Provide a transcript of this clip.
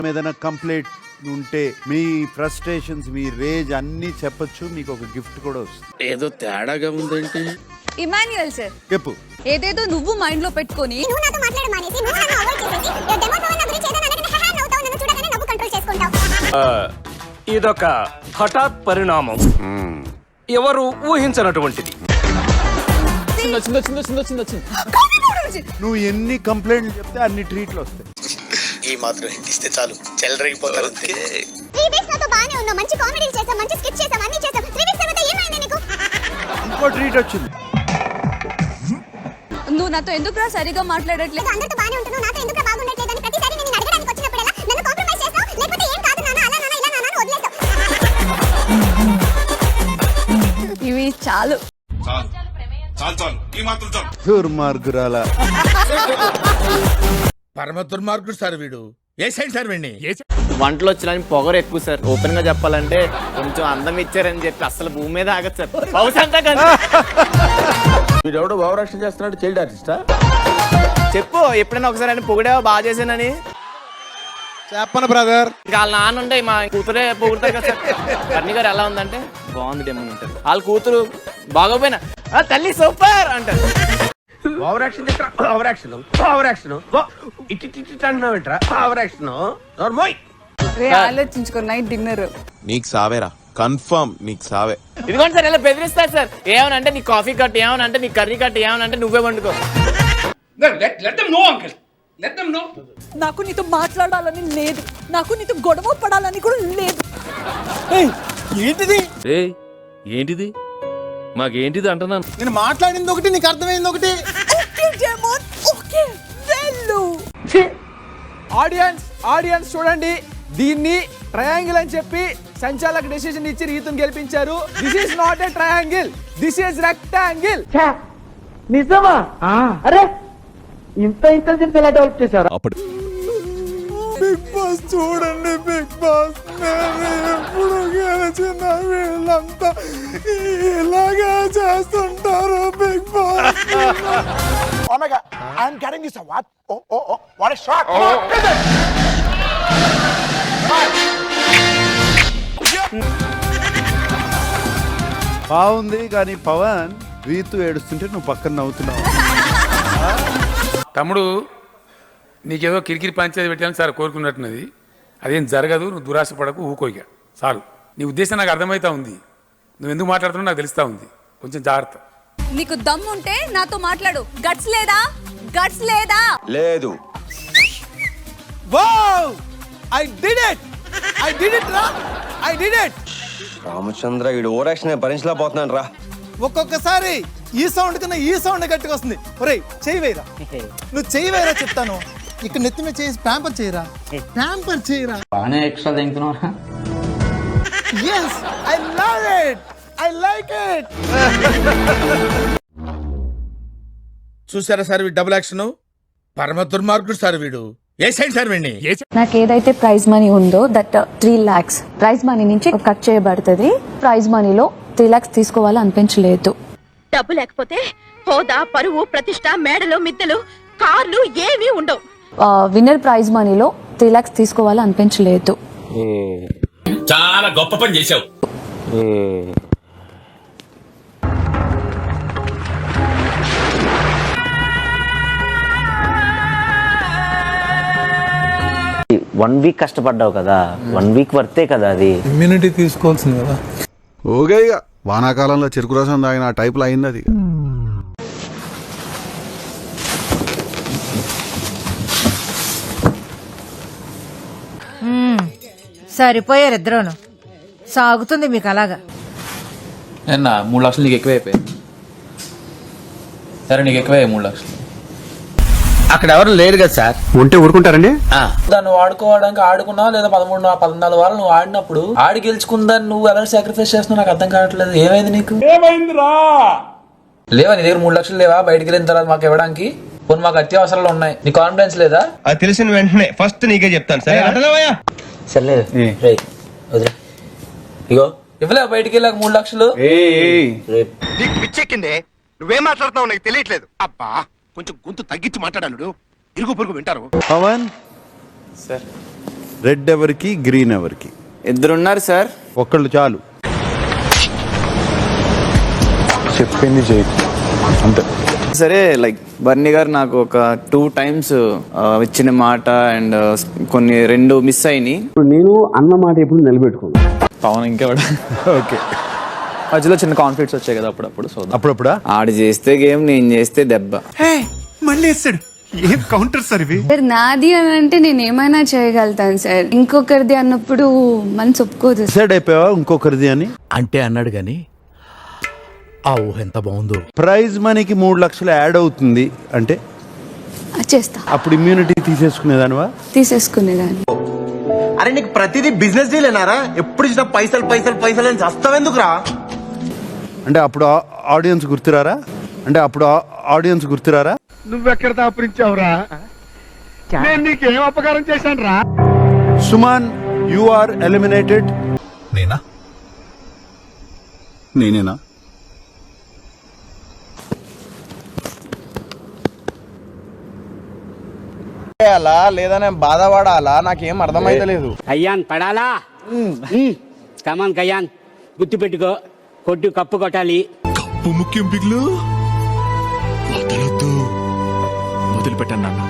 ఏదైనా కంప్లైంట్ ఉంటే మీ ఫ్రస్ట్రేషన్స్ మీ రేజ్ అన్నీ చెప్పొచ్చు. మీకు ఒక గిఫ్ట్ కూడా వస్తుంది. ఏదో తేడాగా ఉందేంటి? ఇమాన్యుయల్ సార్ చెప్పు. ఏదేదో నువ్వు మైండ్ లో పెట్టుకొని ఇదొక హఠాత్ పరిణామం, ఎవరు ఊహించినటువంటిది. నువ్వు ఎన్ని కంప్లైంట్లు చెప్తే అన్ని ట్రీట్లు వస్తాయి. ఈ మాత్రం ఇస్తే చాలు చెల్లరగిపోతారు. ఇంకో ట్రీట్ వచ్చింది. నువ్వు నాతో ఎందుకు సరిగా మాట్లాడట్లేదు? ఇవి చాలు. దుర్మార్గురాల. పరమ దుర్మార్గుడు సార్ వీడు. ఏ సైడ్ సార్ వీడిని? వంటలు వచ్చిన పొగరు ఎక్కువ సార్. ఓపెన్ గా చెప్పాలంటే కొంచెం అందం ఇచ్చారని చెప్పి అసలు భూమి మీద ఆగదు సార్. వీడెవడో భావరక్షణ చేస్తున్నాడు. చైల్డ్ ఆర్టిస్టా? చెప్పు, ఎప్పుడైనా ఒకసారి అని పొగిడావా బాగా చేశానని? చెప్పను బ్రదర్. ఇంకా వాళ్ళ నాన్న ఉంటే మా కూతురే పొగుడతారు కదా సార్. కర్ణి గారు ఎలా ఉందంటే బాగుంది డెమ్మని ఉంటారు. వాళ్ళ కూతురు బాగోపోయినా తల్లి సూపర్ అంటారు. భావరక్షణ చేస్తా. భావరక్షణ ఇటు అంటున్నావేంట్రా? భావరక్షణ ఆలోచించుకో. నైట్ డిన్నర్ నీకు సావేరా, కన్ఫర్మ్ నీకు సావే. ఇదిగోండి సార్, ఇలా బెదిరిస్తారు సార్. ఏమనంటే నీ కాఫీ కట్, ఏమనంటే నీ కర్రీ కట్, ఏమనంటే నువ్వే వండుకో. నాకు నీతో మాట్లాడాలని లేదు, నాకు నీతో గొడవ పడాలని కూడా లేదు. ఏంటిది? ఏంటిది? మాకేంటిది అంటున్నాను. నేను మాట్లాడింది ఒకటి, నీకు అర్థమైంది ఒకటి. ఆడియన్స్ చూడండి, దీన్ని ట్రయాంగిల్ అని చెప్పి సంచాలక డెసిషన్ ఇచ్చి రీతుని గెలిపించారు. This is not a triangle, this is rectangle. నిజమా? అరే ఇంత ఇంటెలిజెంట్ ఎలా డెవలప్ చేశారు? అప్పుడు బిగ్ బాస్ చూడండి, బిగ్ బాస్. ఎప్పుడు గెలిచిన వీళ్ళంతా ఇలాగా చేస్తుంటారు Bigg Boss. Oh my God, I'm getting this award. Oh, what a shock. బాగుంది కానీ పవన్ రీతు ఏడుస్తుంటే నువ్వు పక్కన నవ్వుతున్నావు. తమ్ముడు, నీకేదో కిరికిరి పంచేది పెట్టాను సార్ కోరుకున్నట్టున్నది. అదేం జరగదు. నువ్వు దురాశ పడకు, ఊకోయిగా చాలు. నీ ఉద్దేశం నాకు అర్థమవుతా ఉంది. నువ్వు ఎందుకు మాట్లాడుతున్నావు నాకు తెలుస్తా ఉంది. కొంచెం జాగ్రత్త. నీకు దమ్ము ఉంటే నాతో మాట్లాడు. గట్స్ లేదా? గట్స్ లేదా? లేదు. Wow! I did it! I did it రా! I did it! రామచంద్ర, వీడు ఓరాక్షన్ భరించలేకపోతున్నాను రా. ఒక్కొక్కసారి ఈ సౌండ్ కన్నా ఈ సౌండ్ గట్టిగా వస్తుంది. ఒరేయ్ చెయ్యి వేయరా, నువ్వు చెయ్యి వేయరా చెప్తాను. ఇక్కడ నెత్తి మీద చేసి ప్యాంపర్ చేయరా, ప్యాంపర్ చేయరా. బాగానే ఎక్స్ట్రా తింటున్నారా? Yes, I love it. I like it. చూసారా సార్ వీడు డబుల్ యాక్షన్? పరమ దుర్మార్గుడు సార్ వీడు. ఏ సైడ్ సార్ వీడిని? నాకు ఏదైతే ప్రైజ్ మనీ ఉందో దట్ 3 lakhs ప్రైజ్ మనీ నుంచి కట్ చేయబడుతుంది. ప్రైజ్ మనీలో 3 lakhs తీసుకోవాలి అనిపించలేదు. డబ్బు లేకపోతే హోదా, పరువు, ప్రతిష్ట, మేడలు, మిద్దెలు, కార్లు ఏమీ ఉండవు. విన్నర్ ప్రైజ్ మనీలో 3 lakhs తీసుకోవాలి అనిపించలేదు. చాలా గొప్ప పని చేశావు. వన్ వీక్ కష్టపడ్డావు కదా, 1 week వర్తే కదా అది. ఇమ్యూనిటీ తీసుకోవాల్సింది కదా. ఓకే, ఇక వానాకాలంలో చెరుకు రసం తాగిన ఆ టైపులో అయింది అది. సరిపోయారు ఇద్దరును. సాగుతుంది మీకు అలాగా. 3 లక్షలు నీకు ఎక్కువైపోయాయి. సరే నీకు ఎక్కువయ్యాయి 3 లక్షలు. అక్కడ ఎవరు లేరు కదా సార్. ఉంటే ఊరుకుంటారండి. దాన్ని వాడుకోవడానికి ఆడుకున్నావు లేదా 13-14 వారాలు నువ్వు ఆడినప్పుడు ఆడి గెలుచుకుందని నువ్వు ఎలా సాక్రిఫైస్ చేస్తున్నావు నాకు అర్థం కావట్లేదు. ఏమైంది నీకు? లేవా నీ దగ్గర 3 లక్షలు లేవా? బయటకు వెళ్ళిన తర్వాత మాకు ఇవ్వడానికి కొన్ని మాకు అత్యవసరాలు ఉన్నాయి. నీ కాన్ఫిడెన్స్ లేదా? అది తెలిసిన వెంటనే ఫస్ట్ నీకే చెప్తాను. సరే సర్లే వదిలే. ఇగో ఇవ్వలే బయటికి వెళ్ళాక 3 లక్షలు. నీకు పిచ్చెక్కిందే. నువ్వేం మాట్లాడుతున్నావు నాకు తెలియట్లేదు. అబ్బా, కొంచెం గొంతు తగ్గించి మాట్లాడాడు. ఇరుగు పొరుగు వింటారు. పవన్ సార్ రెడ్ ఎవరికి, గ్రీన్ ఎవరికి? ఇద్దరున్నారు సార్. ఒక్కళ్ళు చాలు. చెప్పింది చేయి అంతే. సరే, లైక్ బర్నీ గారు నాకు ఒక 2 times ఇచ్చిన మాట అండ్ కొన్ని 2 మిస్ అయినాయి. నేను అన్న మాట ఎప్పుడు నిలబెట్టుకున్నా. పవన్ ఇంకెవడ ఓకే. మధ్యలో చిన్న కాన్ఫ్లిక్ట్స్ వచ్చాయి కదా అప్పుడప్పుడు. సో అప్పుడప్పుడా? ఆడు చేస్తే గేమ్, నేను చేస్తే దెబ్బ. మళ్ళీ వేస్తాడు. ఏం కౌంటర్ సార్ ఇవి? సార్ నాది అని అంటే నేను ఏమైనా చేయగలుగుతాను సార్. ఇంకొకరిది అన్నప్పుడు మనసు ఒప్పుకోదు. డిసైడ్ అయిపోయావా ఇంకొకరిది అని? అంటే అన్నాడు గాని ఆ ఊహ ఎంత బాగుందో. ప్రైజ్ మనీకి 3 లక్షలు యాడ్ అవుతుంది అంటే చేస్తా. అప్పుడు ఇమ్యూనిటీ తీసేసుకునేదానివా? తీసేసుకునేదాన్ని. అరే నీకు ప్రతిదీ బిజినెస్ డీలేనారా? ఎప్పుడు ఇచ్చిన పైసలు పైసలు పైసలు అని చస్తావెందుకురా? అంటే అప్పుడు ఆడియన్స్ గుర్తురారా? నువ్వెక్కడ దాపురించావురా? నేను నీకేం అపకారం చేశాను రా? Suman, you are eliminated. నేనేనా? లేదా నేను బాధపడాలా? నాకేం అర్థమైతలేదు. కయ్యాన్ పడాలా? కమాన్ కయ్యాన్, గుర్తు పెట్టుకో, కొట్టు కప్పు కొట్టాలి. ముఖ్యం బిగ్లు వదలొద్దు. వదిలిపెట్టాను నాన్న.